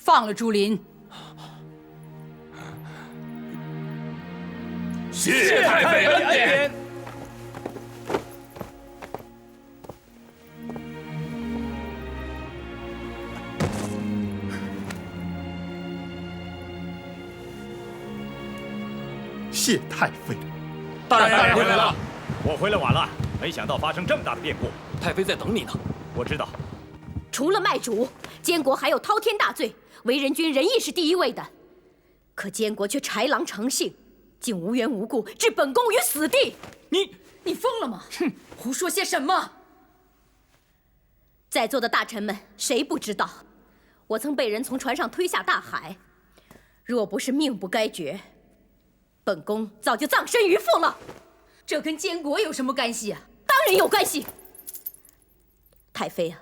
放了朱林。谢太妃恩典。谢太妃。大人回来了。我回来晚了，没想到发生这么大的变故。太妃在等你呢。我知道。除了卖主，监国还有滔天大罪，为人君仁义是第一位的。可监国却豺狼成性，竟无缘无故置本宫于死地。你疯了吗？哼，胡说些什么？在座的大臣们，谁不知道，我曾被人从船上推下大海，若不是命不该绝，本宫早就葬身鱼腹了。这跟监国有什么干系啊？当然有关系。太妃啊，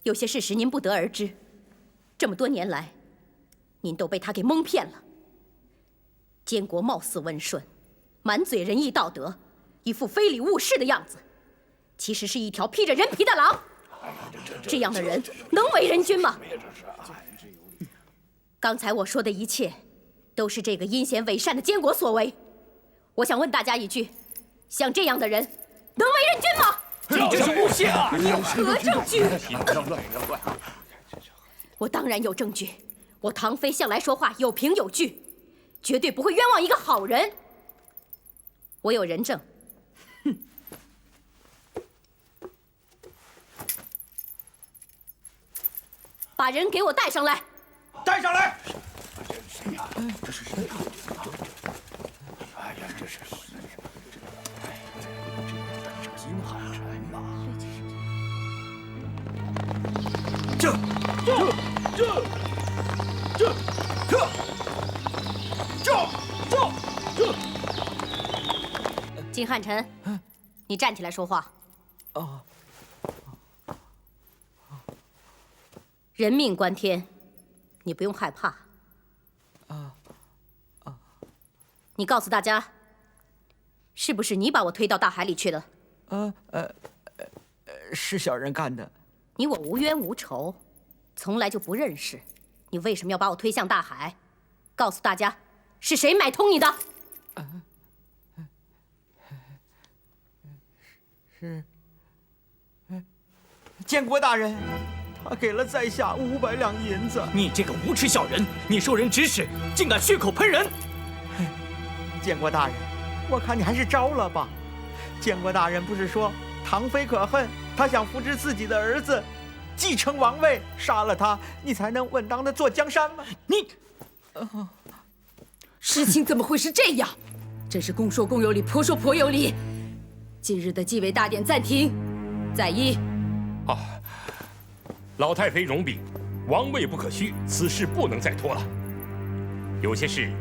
有些事实您不得而知。这么多年来，您都被他给蒙骗了。监国貌似温顺，满嘴仁义道德，一副非礼勿视的样子，其实是一条披着人皮的狼。这样的人能为人君吗？刚才我说的一切，都是这个阴险伪善的监国所为。我想问大家一句：像这样的人，能为人君吗？你这是诬陷啊！你有何证据？我当然有证据。我唐妃向来说话有凭有据，绝对不会冤枉一个好人。我有人证。哼！把人给我带上来。带上来！这是谁呀？哎呀，这是金汉臣呐！金汉臣，你站起来说话。啊！人命关天，你不用害怕。你告诉大家，是不是你把我推到大海里去的？是小人干的。你我无冤无仇，从来就不认识，你为什么要把我推向大海？告诉大家，是谁买通你的？是监国大人，他给了在下500两银子。你这个无耻小人，你受人指使，竟敢血口喷人！监国大人，我看你还是招了吧。监国大人不是说唐妃可恨，他想扶植自己的儿子继承王位，杀了他，你才能稳当的坐江山吗？事情怎么会是这样？真是公说公有理，婆说婆有理。今日的继位大典暂停，在一。老太妃容禀，王位不可虚，此事不能再拖了。有些事，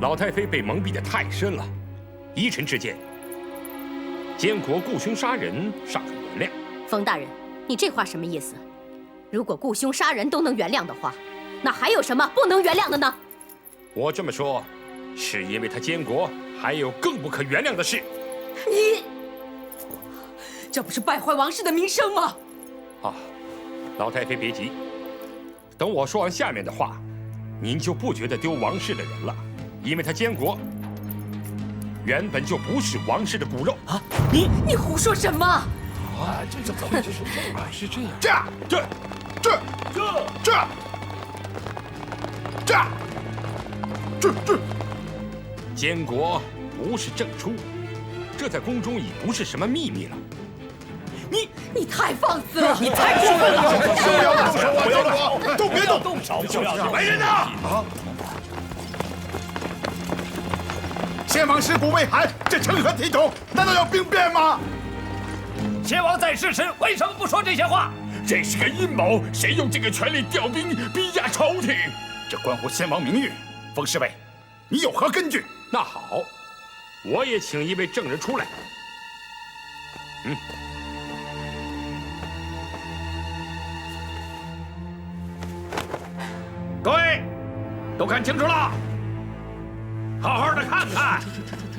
老太妃被蒙蔽得太深了。依臣之见，监国雇凶杀人尚可原谅。冯大人，你这话什么意思？如果雇凶杀人都能原谅的话，那还有什么不能原谅的呢？我这么说，是因为他监国还有更不可原谅的事。你，这不是败坏王室的名声吗？老太妃别急，等我说完下面的话，您就不觉得丢王室的人了，因为他监国原本就不是王室的骨肉啊！你胡说什么？这怎么是这样？监国不是正出，这在宫中已不是什么秘密了。你太放肆了！你太过分了！不要动！都别动手！来人呐！先王尸骨未寒，这成何体统？难道要兵变吗？先王在世时为什么不说这些话？这是个阴谋，谁用这个权力调兵逼压朝廷？这关乎先王名誉。冯侍卫，你有何根据？那好，我也请一位证人出来。各位，都看清楚了，好好的看看，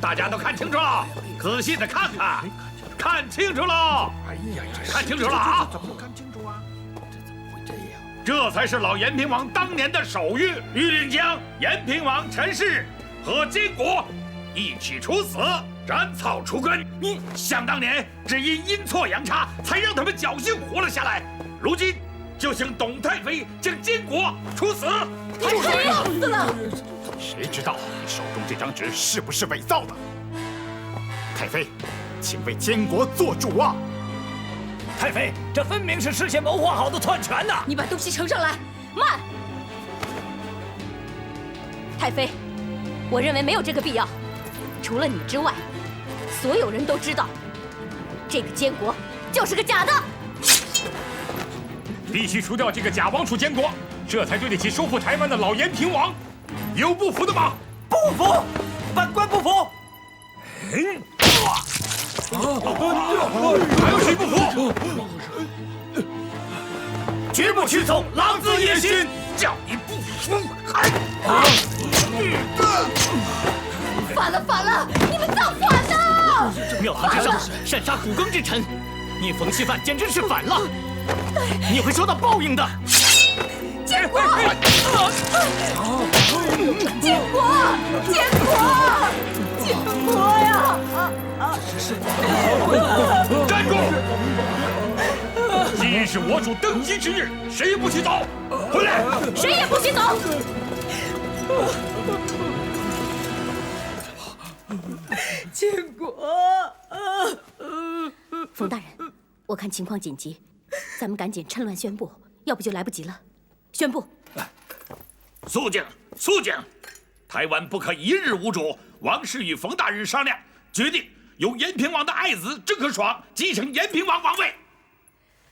大家都看清楚了，仔细的看看，看清楚了，看清楚了啊！怎么看清楚啊？这怎么会这样？这才是老延平王当年的手谕，谕令将延平王陈氏和金国一起处死，斩草除根。你想当年只因阴错阳差，才让他们侥幸活了下来，如今就请董太妃将金国处死。你太要死了！谁知道你手中这张纸是不是伪造的？太妃，请为监国做主啊！太妃，这分明是事先谋划好的篡权呐！你把东西呈上来。慢！太妃，我认为没有这个必要。除了你之外，所有人都知道，这个监国就是个假的。必须除掉这个假王储监国，这才对得起收复台湾的老延平王。有不服的吗？不服，本官不服。还有谁不服？绝不屈从狼子野心！叫你不服！反了，反了！你们造反了！庙堂之上擅杀苦耕之臣，你冯锡范简直是反了！你会受到报应的！建国！建国！建国！建国呀！站住！今日是我主登基之日，谁也不许走！回来！谁也不许走！建国！冯大人，我看情况紧急，咱们赶紧趁乱宣布，要不就来不及了。宣布！肃静，肃静！台湾不可一日无主。王氏与冯大人商量，决定由延平王的爱子郑克爽继承延平王王位。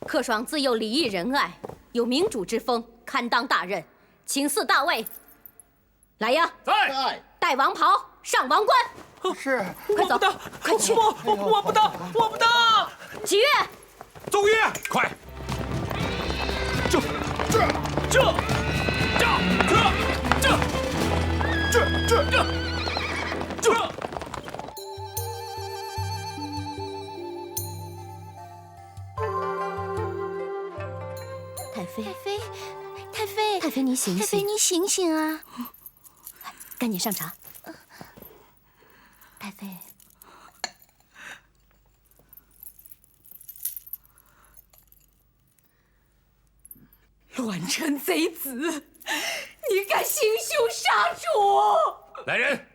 克爽自幼礼义仁爱，有明主之风，堪当大任，请嗣大位。来呀！在。戴王袍，上王冠。是。快走！快去！我不当，我不当！启悦，奏乐，快！太妃，你醒醒！太妃，你醒醒啊！赶紧上茶。太妃，乱臣贼子，你敢行凶杀主！来人，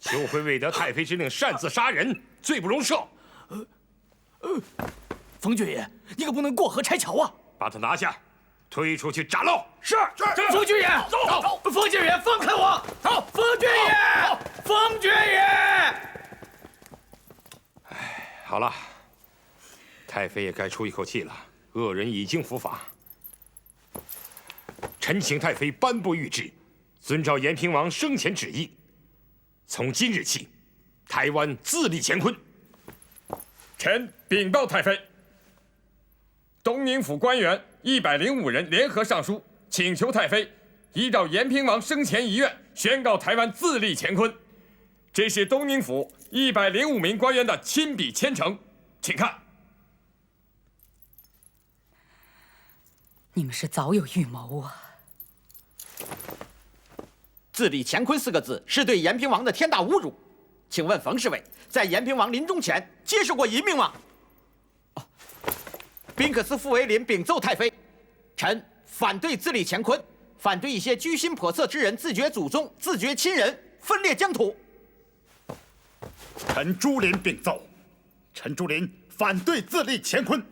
秋辉未得太妃之令擅自杀人，罪不容赦。冯爵爷，你可不能过河拆桥啊！把他拿下，推出去斩喽！是。冯爵爷，走！冯爵爷，放开我！走！冯爵爷，冯爵爷！哎，好了，太妃也该出一口气了。恶人已经伏法，臣请太妃颁布谕旨，遵照延平王生前旨意，从今日起，台湾自立乾坤。臣禀报太妃，东宁府官员105人联合上书，请求太妃依照延平王生前遗愿，宣告台湾自立乾坤。这是东宁府105名官员的亲笔签呈，请看。你们是早有预谋啊！自立乾坤4个字是对延平王的天大侮辱。请问冯侍卫，在延平王临终前接受过遗命吗？宾克斯·傅维林禀奏太妃，臣反对自立乾坤，反对一些居心叵测之人自绝祖宗、自绝亲人，分裂疆土。臣朱林禀奏，臣朱林反对自立乾坤。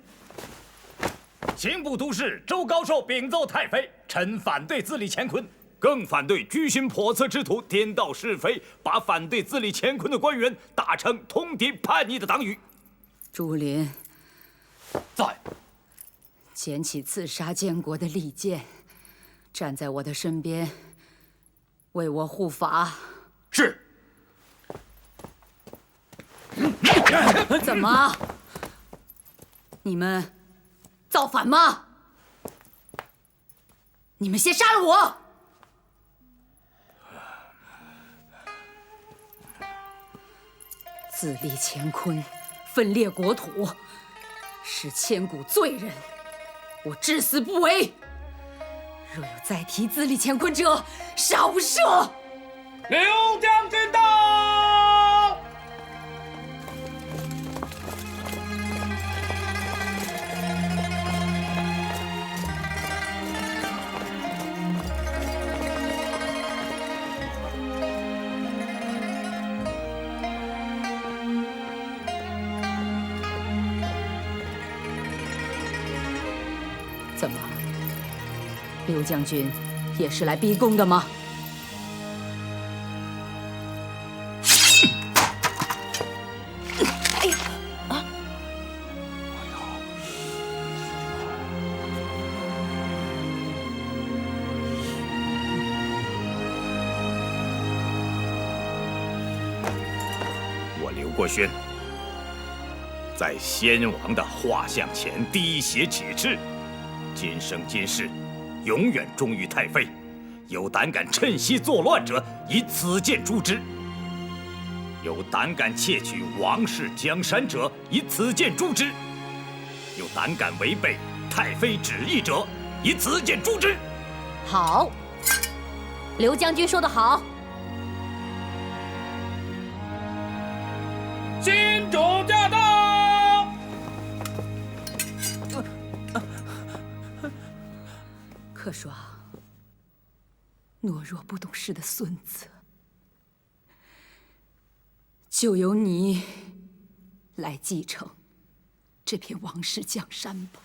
刑部都师周高寿禀奏太妃，臣反对自立乾坤，更反对居心叵测之徒颠倒是非，把反对自立乾坤的官员打成通敌叛逆的党羽。朱林，在。捡起刺杀建国的利剑，站在我的身边，为我护法。是。怎么？你们造反吗？你们先杀了我！自立乾坤，分裂国土，是千古罪人，我至死不为。若有再提自立乾坤者，杀无赦！刘将军到！怎么，刘将军也是来逼宫的吗？哎呀，啊！我刘国轩在先王的画像前滴血起誓，今生今世永远忠于太妃。有胆敢趁隙作乱者，以此剑诛之；有胆敢窃取王室江山者，以此剑诛之；有胆敢违背太妃旨意者，以此剑诛之。好，刘将军说得好。金主驾到！可爽，懦弱不懂事的孙子，就由你来继承这片王室江山吧。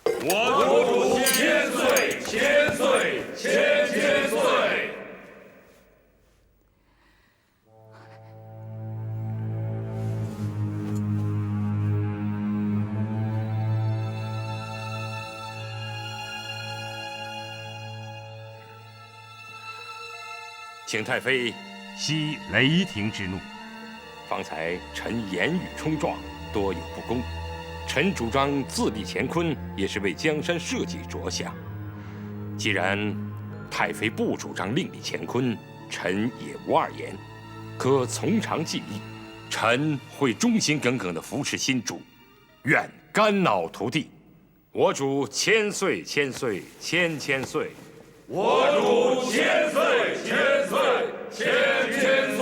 我主千岁，千岁，千岁！请太妃息雷霆之怒。方才臣言语冲撞，多有不公。臣主张自立乾坤，也是为江山社稷着想。既然太妃不主张另立乾坤，臣也无二言，可从长计议。臣会忠心耿耿地扶持新主，愿肝脑涂地。我主千岁，千岁，千岁！我主千岁，千岁，千岁！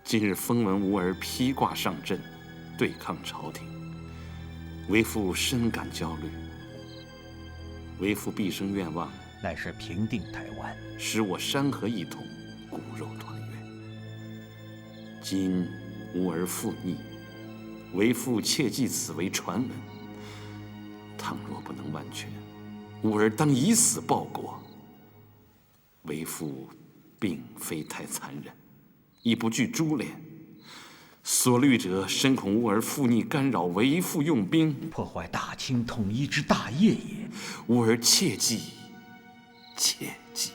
今日风闻吾儿披挂上阵，对抗朝廷，为父深感焦虑。为父毕生愿望，乃是平定台湾，使我山河一统，骨肉团圆。今吾儿负逆，为父切记此为传闻。倘若不能万全，吾儿当以死报国。为父并非太残忍，亦不惧株连。所虑者，深恐吾儿负逆干扰为父用兵，破坏大清统一之大业也。吾儿切记，切记。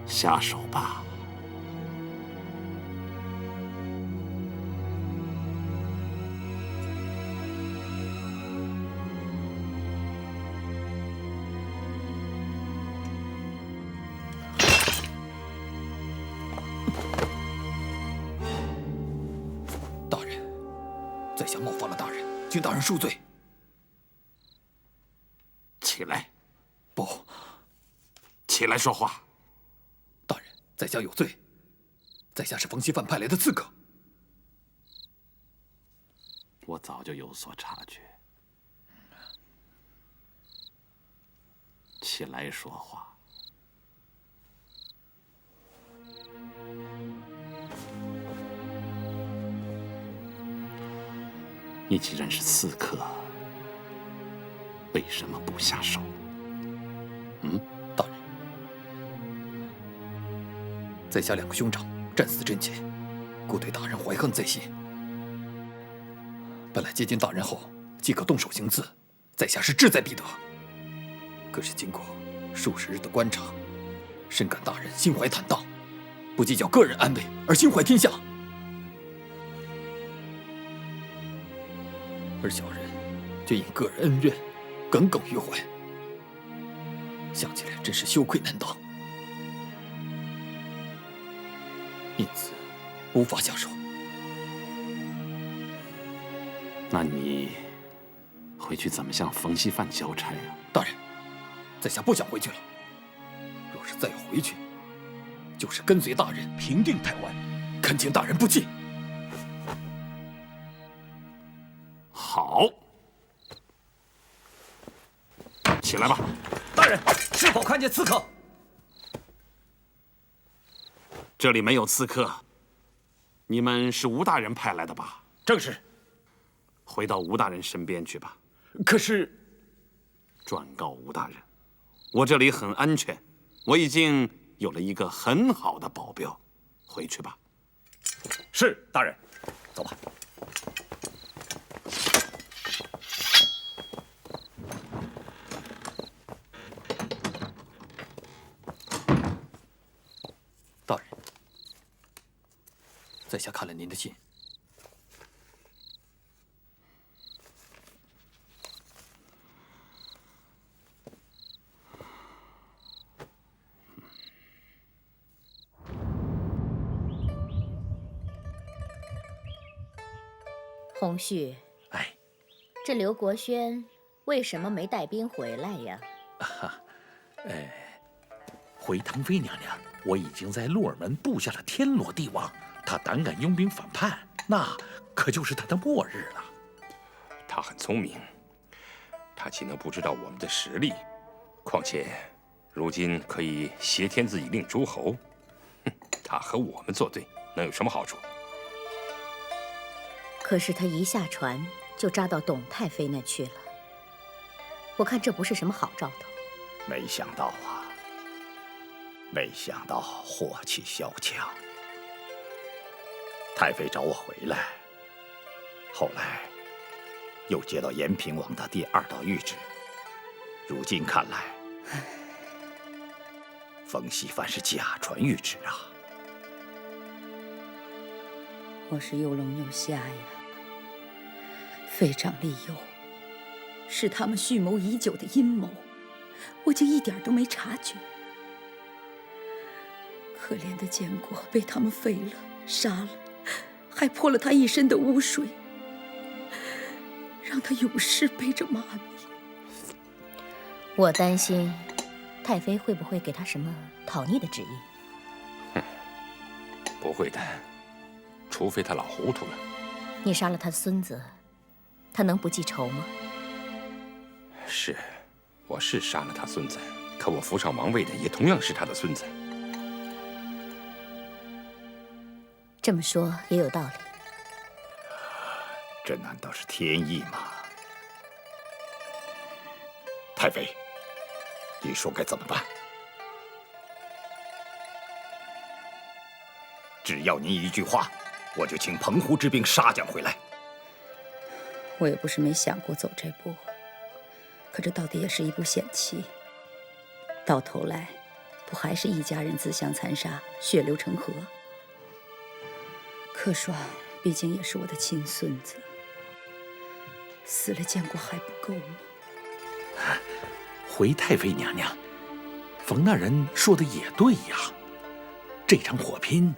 下手吧。大人，在下冒犯了大人，请大人恕罪。起来。不，起来说话。大人，在下有罪。在下是冯锡范派来的刺客。我早就有所察觉。起来说话。你既然是刺客，为什么不下手？大人，在下两个兄长战死阵前，故对大人怀恨在心。本来接近大人后即可动手行刺，在下是志在必得。可是经过数十日的观察，深感大人心怀坦荡，不计较个人安危而心怀天下，而小人却因个人恩怨耿耿于怀，想起来真是羞愧难当，因此无法下手。那你回去怎么向冯锡范交差啊？大人，在下不想回去了。若是再要回去，就是跟随大人平定台湾，恳请大人不弃。好，起来吧。大人，是否看见刺客？这里没有刺客。你们是吴大人派来的吧？正是。回到吴大人身边去吧。可是，转告吴大人，我这里很安全，我已经有了一个很好的保镖。回去吧。是，大人。走吧。大人，在下看了您的信。洪旭，哎，这刘国轩为什么没带兵回来呀？回唐妃娘娘，我已经在鹿耳门布下了天罗地网，他胆敢拥兵反叛，那可就是他的末日了。他很聪明，他岂能不知道我们的实力？况且，如今可以挟天子以令诸侯，他和我们作对，能有什么好处？可是他一下船就扎到董太妃那去了，我看这不是什么好兆头。没想到啊，没想到祸气萧墙。太妃找我回来，后来又接到延平王的第2道谕旨，如今看来，冯锡范是假传谕旨啊。我是又聋又瞎呀。废长立幼是他们蓄谋已久的阴谋，我竟一点都没察觉。可怜的建国被他们废了、杀了，还泼了他一身的污水，让他永世背着妈咪。我担心太妃会不会给他什么讨逆的旨意？不会的，除非他老糊涂了。你杀了他的孙子，他能不记仇吗？是，我是杀了他孙子，可我扶上王位的也同样是他的孙子。这么说也有道理。这难道是天意吗？太妃，你说该怎么办？只要您一句话，我就请澎湖之兵杀将回来。我也不是没想过走这步，可这到底也是一步险棋。到头来，不还是一家人自相残杀，血流成河？柯爽毕竟也是我的亲孙子，死了建国还不够吗？回太妃娘娘，冯大人说的也对呀。这场火拼，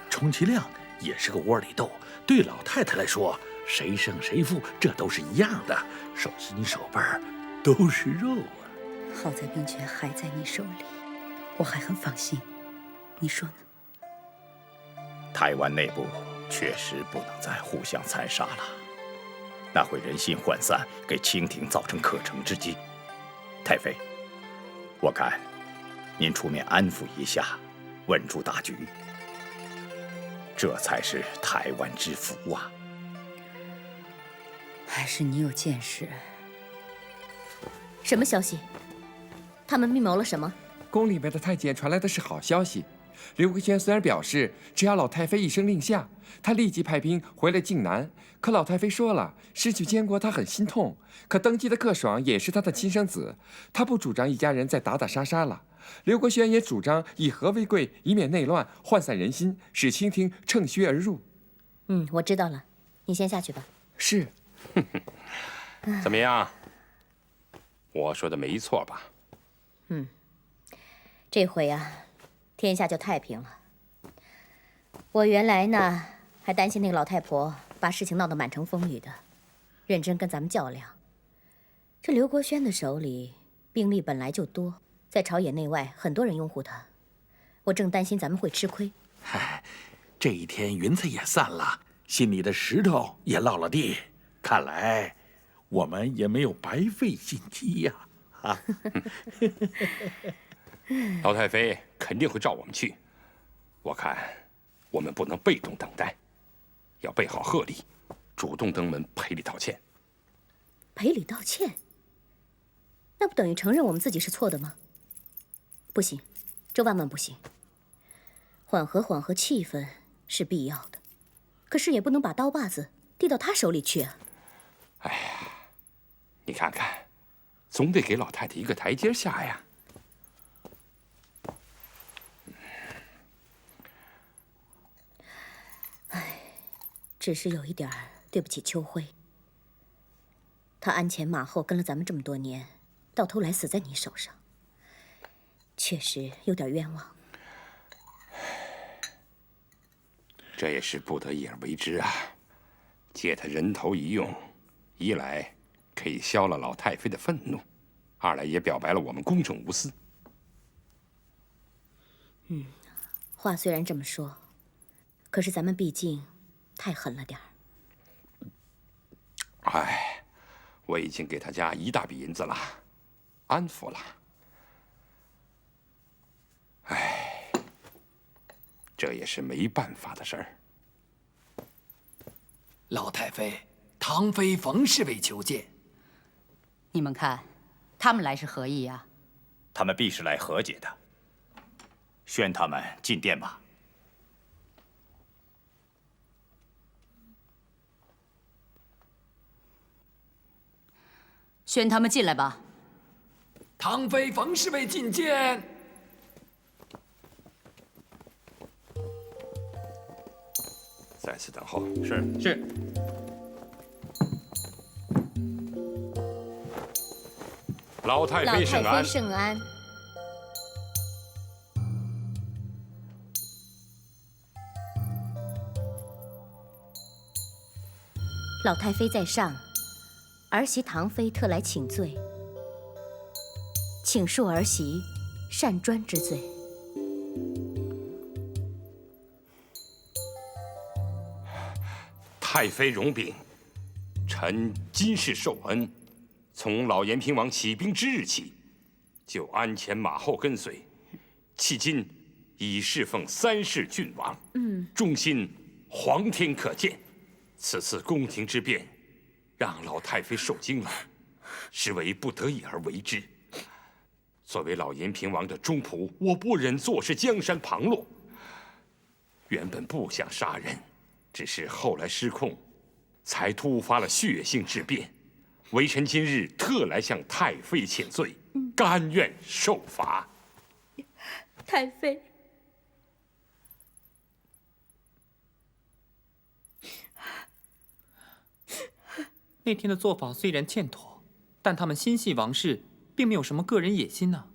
充其量也是个窝里斗，对老太太来说，谁胜谁负这都是一样的，手心手背都是肉啊。好在兵权还在你手里，我还很放心。你说呢？台湾内部确实不能再互相残杀了，那会人心涣散，给清廷造成可乘之机。太妃，我看您出面安抚一下，稳住大局，这才是台湾之福啊！还是你有见识。什么消息？他们密谋了什么？宫里面的太监传来的是好消息。刘桂轩虽然表示只要老太妃一声令下，他立即派兵回来靖南，可老太妃说了，失去监国他很心痛。可登基的柯爽也是他的亲生子，他不主张一家人再打打杀杀了。刘国轩也主张以和为贵，以免内乱，涣散人心，使清廷乘虚而入。我知道了，你先下去吧。是。怎么样？我说的没错吧？这回啊，天下就太平了。我原来呢，还担心那个老太婆把事情闹得满城风雨的，认真跟咱们较量。这刘国轩的手里兵力本来就多，在朝野内外很多人拥护他，我正担心咱们会吃亏。嗨，这一天云彩也散了，心里的石头也落了地，看来我们也没有白费心机呀。老太妃肯定会召我们去，我看我们不能被动等待，要备好贺礼，主动登门赔礼道歉。赔礼道歉？那不等于承认我们自己是错的吗？不行，这万万不行。缓和气氛是必要的，可是也不能把刀把子递到他手里去啊。哎呀，你看看，总得给老太太一个台阶下呀。只是有一点对不起秋辉，他鞍前马后跟了咱们这么多年，到头来死在你手上，确实有点冤枉。这也是不得已而为之啊。借他人头一用，一来可以消了老太妃的愤怒，二来也表白了我们公正无私。话虽然这么说，可是咱们毕竟太狠了点儿。哎，我已经给他家一大笔银子了，安抚了。哎，这也是没办法的事儿。老太妃，唐妃冯侍卫求见。你们看，他们来是何意呀？他们必是来和解的。宣他们进殿吧。宣他们进来吧。唐妃冯侍卫觐见。在此等候。是。老太妃圣安。圣安。老太妃在上，儿媳唐妃特来请罪，请恕儿媳擅专之罪。太妃容禀，臣今世受恩，从老延平王起兵之日起，就鞍前马后跟随，迄今已侍奉3世郡王，忠心皇天可见。此次宫廷之变，让老太妃受惊了，实为不得已而为之。作为老延平王的忠仆，我不忍坐视江山旁落。原本不想杀人，只是后来失控，才突发了血性之变。微臣今日特来向太妃请罪，甘愿受罚。太妃，那天的做法虽然欠妥，但他们心系王室，并没有什么个人野心呢。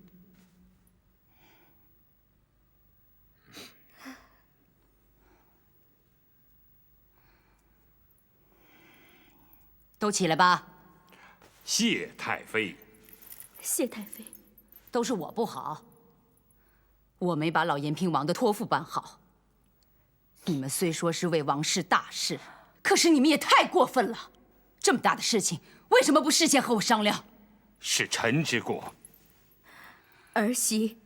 都起来吧。谢太妃。谢太妃。都是我不好，我没把老延平王的托付办好。你们虽说是为王室大事，可是你们也太过分了。这么大的事情，为什么不事先和我商量？是臣之过。儿媳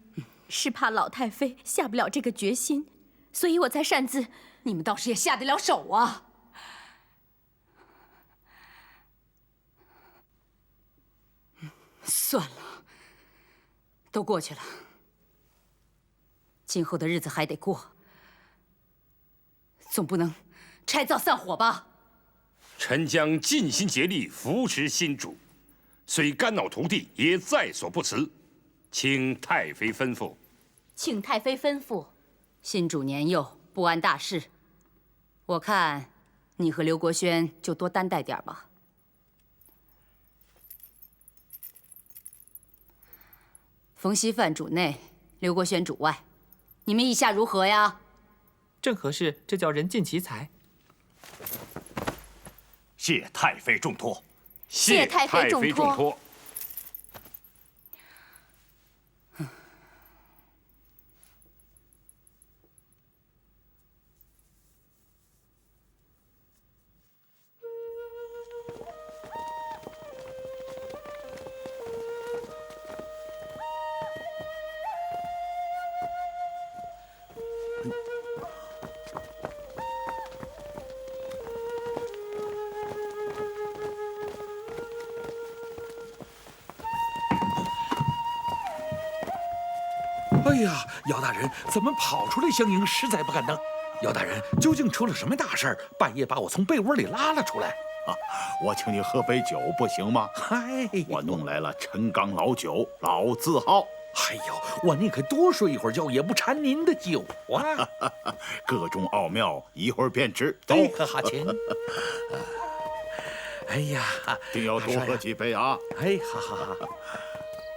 是怕老太妃下不了这个决心，所以我才擅自。你们倒是也下得了手啊！算了，都过去了，今后的日子还得过，总不能拆灶散伙吧？臣将尽心竭力扶持新主，虽肝脑涂地，也在所不辞。请太妃吩咐。请太妃吩咐。新主年幼，不谙大事，我看你和刘国轩就多担待点吧。冯锡范主内，刘国轩主外，你们意下如何呀？正合适，这叫人尽其才。谢太妃重托。谢太妃重托。哎呀，姚大人怎么跑出来相迎？实在不敢当。姚大人究竟出了什么大事儿？半夜把我从被窝里拉了出来。我请你喝杯酒不行吗？嗨，我弄来了陈缸老酒，老字号。哎呦，我宁可多睡一会儿觉，也不馋您的酒啊！各种奥妙，一会儿便知。走，喝哈钱。哎呀，定要多喝几杯啊！哎，好好好。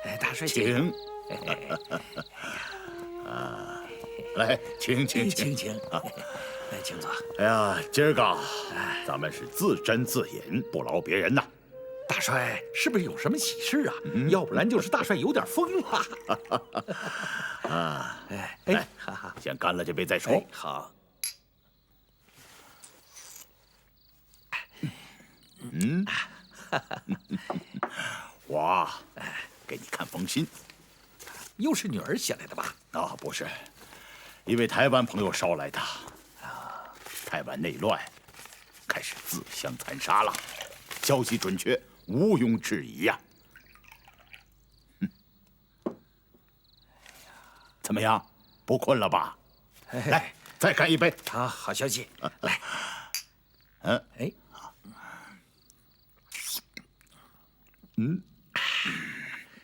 哎，大帅请。来，请啊！来，请坐。哎呀，今儿个咱们是自斟自饮，不劳别人呐。大帅是不是有什么喜事啊？要不然就是大帅有点疯了。来，先干了这杯再说。好。我给你看封信。又是女儿写来的吧？啊，不是，一位台湾朋友捎来的。台湾内乱，开始自相残杀了，消息准确，毋庸置疑呀。怎么样？不困了吧？来，再干一杯。好消息。来，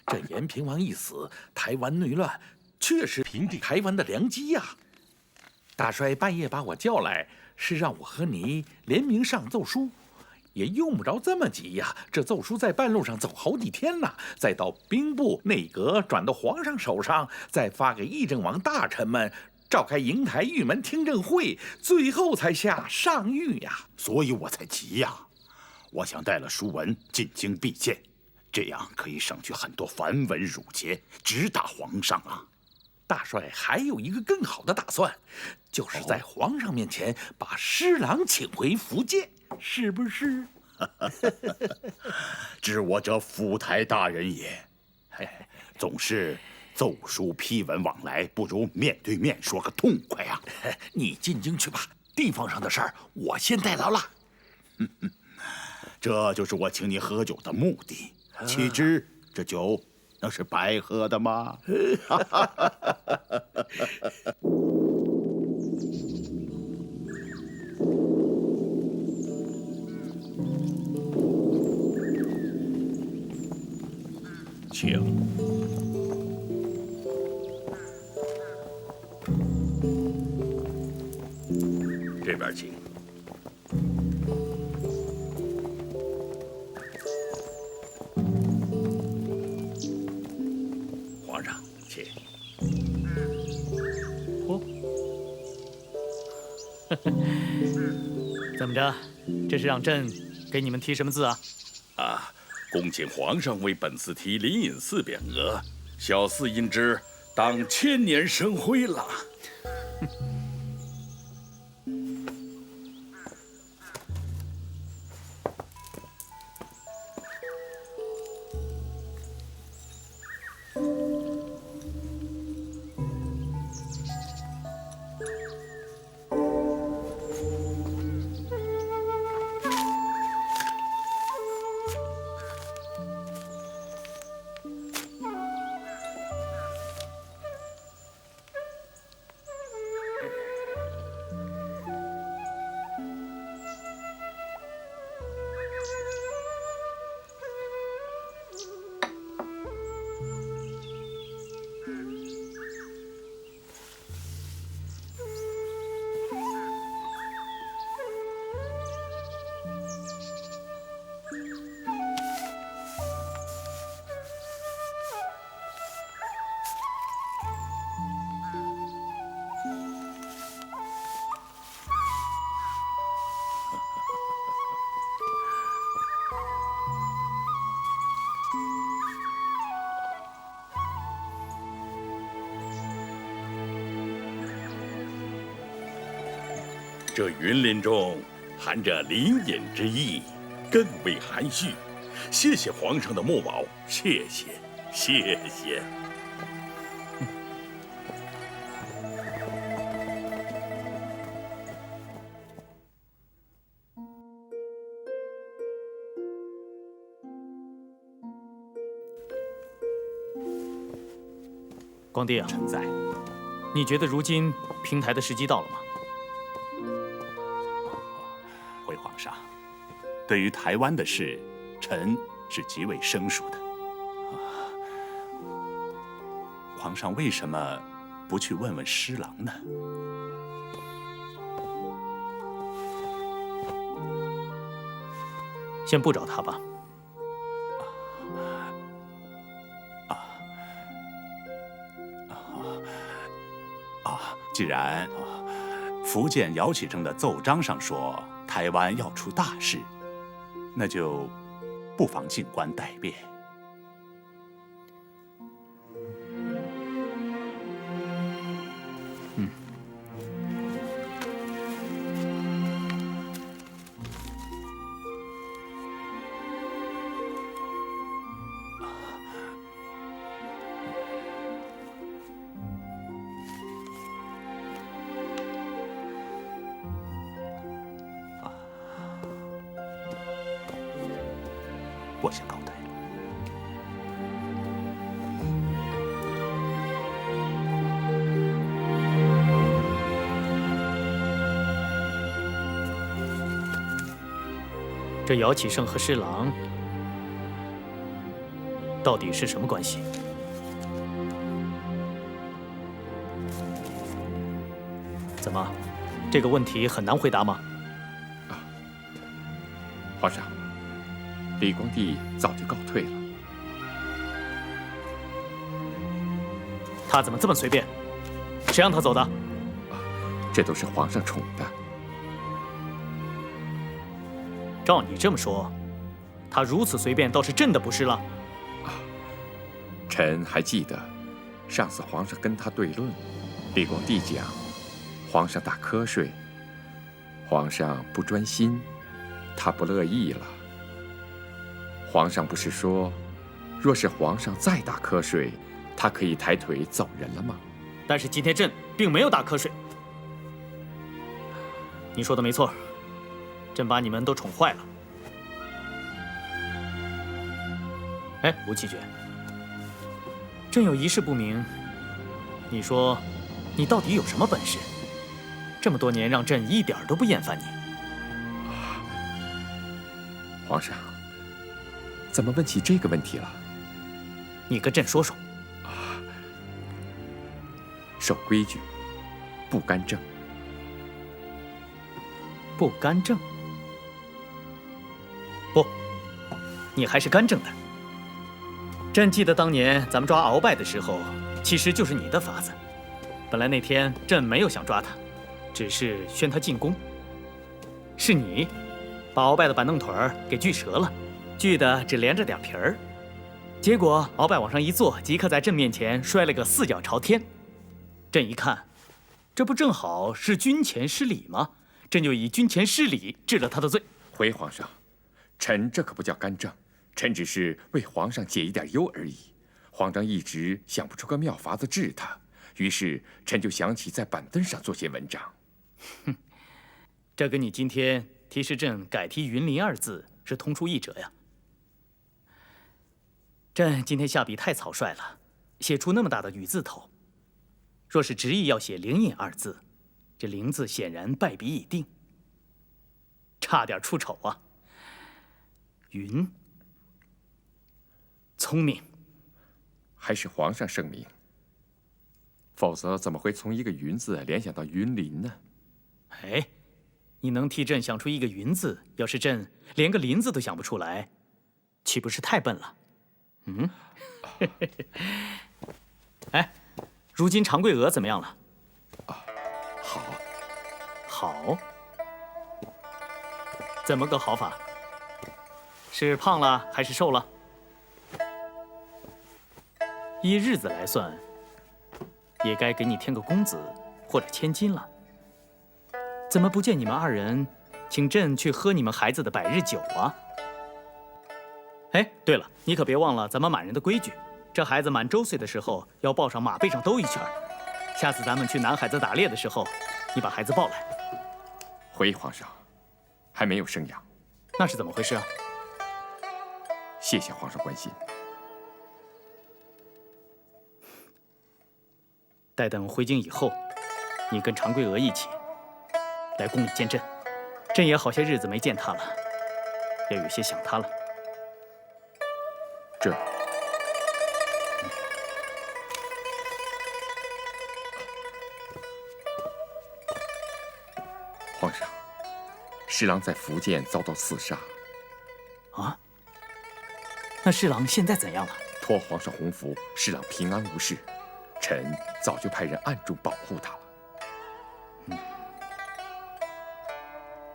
这延平王一死，台湾内乱确实平定台湾的良机呀。大帅半夜把我叫来，是让我和你联名上奏书，也用不着这么急呀。这奏书在半路上走好几天了，再到兵部内阁，转到皇上手上，再发给议政王大臣们，召开瀛台玉门听政会，最后才下上谕呀。所以我才急呀。我想带了书文进京避见，这样可以省去很多繁文缛节，直达皇上啊。大帅还有一个更好的打算，就是在皇上面前把施琅请回福建，是不是？知我者府台大人也，总是奏书批文往来，不如面对面说个痛快啊！你进京去吧，地方上的事儿我先代劳了。这就是我请你喝酒的目的，岂知这酒能是白喝的吗？请。这边请。皇上，请。哦，怎么着？这是让朕给你们提什么字啊？啊，恭请皇上为本寺题灵隐寺匾额，小寺因之当千年生辉了。这云林中含着灵隐之意，更为含蓄。谢谢皇上的墨宝，谢谢，谢谢。光帝啊，臣在。你觉得如今平台的时机到了吗？回皇上，对于台湾的事，臣是极为生疏的。皇上为什么不去问问施琅呢？先不找他吧。既然福建姚启正的奏章上说台湾要出大事，那就不妨静观待变。我先告退了。这姚启圣和施琅到底是什么关系？怎么，这个问题很难回答吗？皇上，李光地早就告退了。他怎么这么随便？谁让他走的？这都是皇上宠的。照你这么说，他如此随便，倒是朕的不是了。臣还记得，上次皇上跟他对论，李广帝讲，皇上打瞌睡，皇上不专心，他不乐意了。皇上不是说，若是皇上再打瞌睡，他可以抬腿走人了吗？但是今天朕并没有打瞌睡。你说的没错，朕把你们都宠坏了。哎，吴奇爵，朕有一事不明，你说，你到底有什么本事？这么多年让朕一点都不厌烦你。皇上，怎么问起这个问题了？你跟朕说说。守规矩，不干政。不干政？不，你还是干政的。朕记得当年咱们抓鳌拜的时候，其实就是你的法子。本来那天朕没有想抓他，只是宣他进宫。是你把鳌拜的板凳腿儿给锯折了，锯的只连着点皮儿。结果鳌拜往上一坐，即刻在朕面前摔了个四脚朝天。朕一看，这不正好是军前失礼吗？朕就以军前失礼治了他的罪。回皇上，臣这可不叫干政，臣只是为皇上解一点忧而已。皇上一直想不出个妙法子治他，于是臣就想起在板凳上做些文章。哼，这跟你今天提示朕改提云林二字是同出一辙呀。朕今天下笔太草率了，写出那么大的雨字头。若是执意要写灵隐二字，这灵字显然败笔已定，差点出丑啊。云，聪明，还是皇上圣明，否则怎么会从一个云字联想到云林呢？哎，你能替朕想出一个云字，要是朕连个林字都想不出来，岂不是太笨了？嗯，哎，如今长桂娥怎么样了？好，好，怎么个好法？是胖了还是瘦了？依日子来算，也该给你添个公子或者千金了。怎么不见你们二人请朕去喝你们孩子的百日酒啊？哎，对了，你可别忘了咱们满人的规矩，这孩子满周岁的时候要抱上马背上兜一圈。下次咱们去南海子打猎的时候，你把孩子抱来。回皇上，还没有生养。那是怎么回事啊？谢谢皇上关心。待等回京以后，你跟长桂娥一起来宫里见朕。朕也好些日子没见她了，要有些想她了。这，皇上，侍郎在福建遭到刺杀。啊？那侍郎现在怎样了？托皇上洪福，侍郎平安无事。臣早就派人暗中保护他了。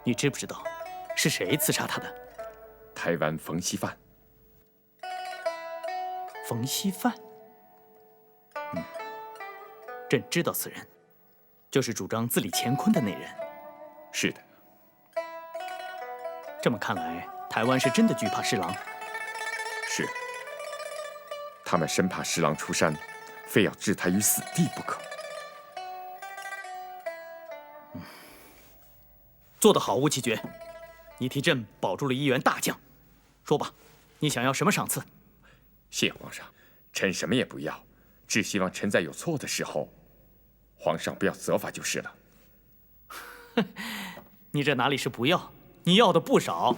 你知不知道是谁刺杀他的？台湾冯锡范。冯锡范？朕知道此人，就是主张自立乾坤的那人。是的。这么看来，台湾是真的惧怕侍郎。是。他们生怕侍郎出山，非要置他于死地不可。做得好，吴奇爵，你替朕保住了一员大将。说吧，你想要什么赏赐？谢皇上，臣什么也不要，只希望臣在有错的时候，皇上不要责罚就是了。你这哪里是不要，你要的不少。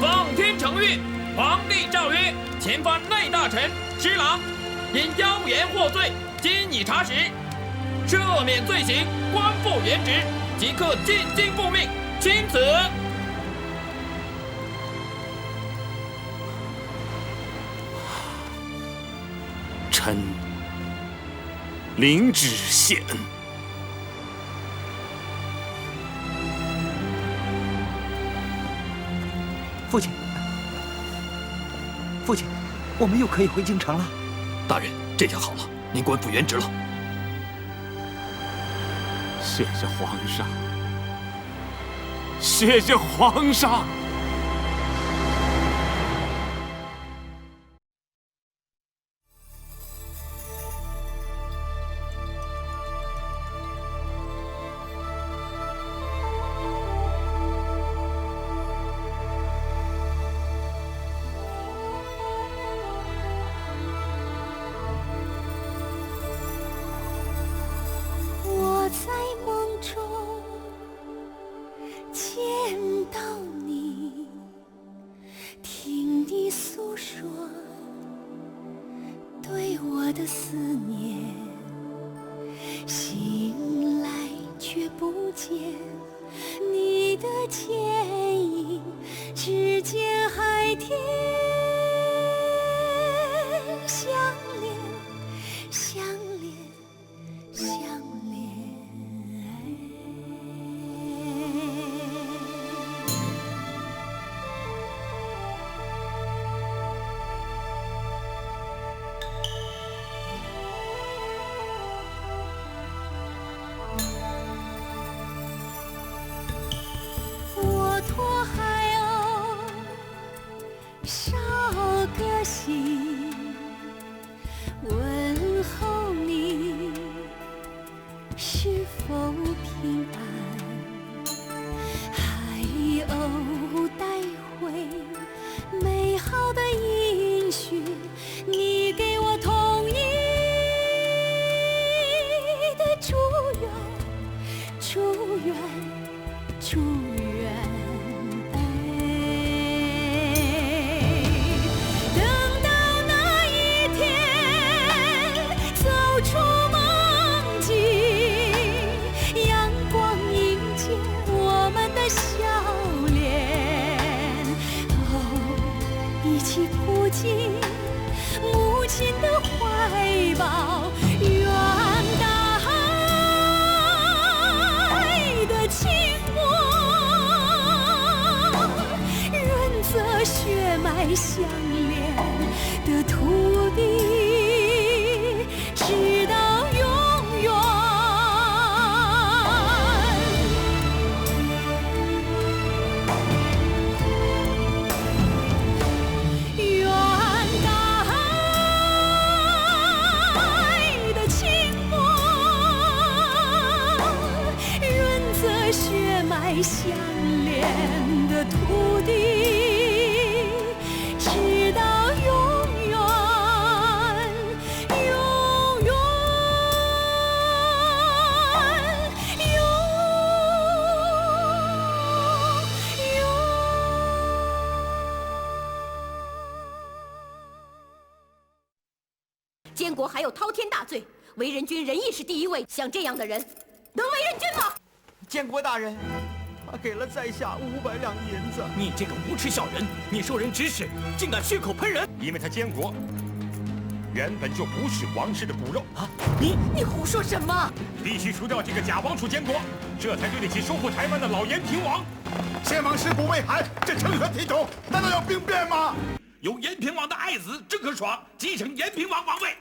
奉天承运，皇帝诏曰：前方内大臣施琅因妖言获罪，今已查实，赦免罪行，官复原职，即刻进京复命，钦此。臣领旨谢恩。父亲，父亲，我们又可以回京城了。大人，这下好了，您官复原职了。谢谢皇上，谢谢皇上。监国还有滔天大罪，为人君仁义是第一位。像这样的人，能为人君吗？监国大人，他给了在下500两银子。你这个无耻小人，你受人指使，竟敢血口喷人！因为他监国原本就不是王室的骨肉啊！你胡说什么？必须除掉这个假王储监国，这才对得起收复台湾的老延平王。先王尸骨未寒，这成何体统？难道要兵变吗？由延平王的爱子郑可爽继承延平王王位。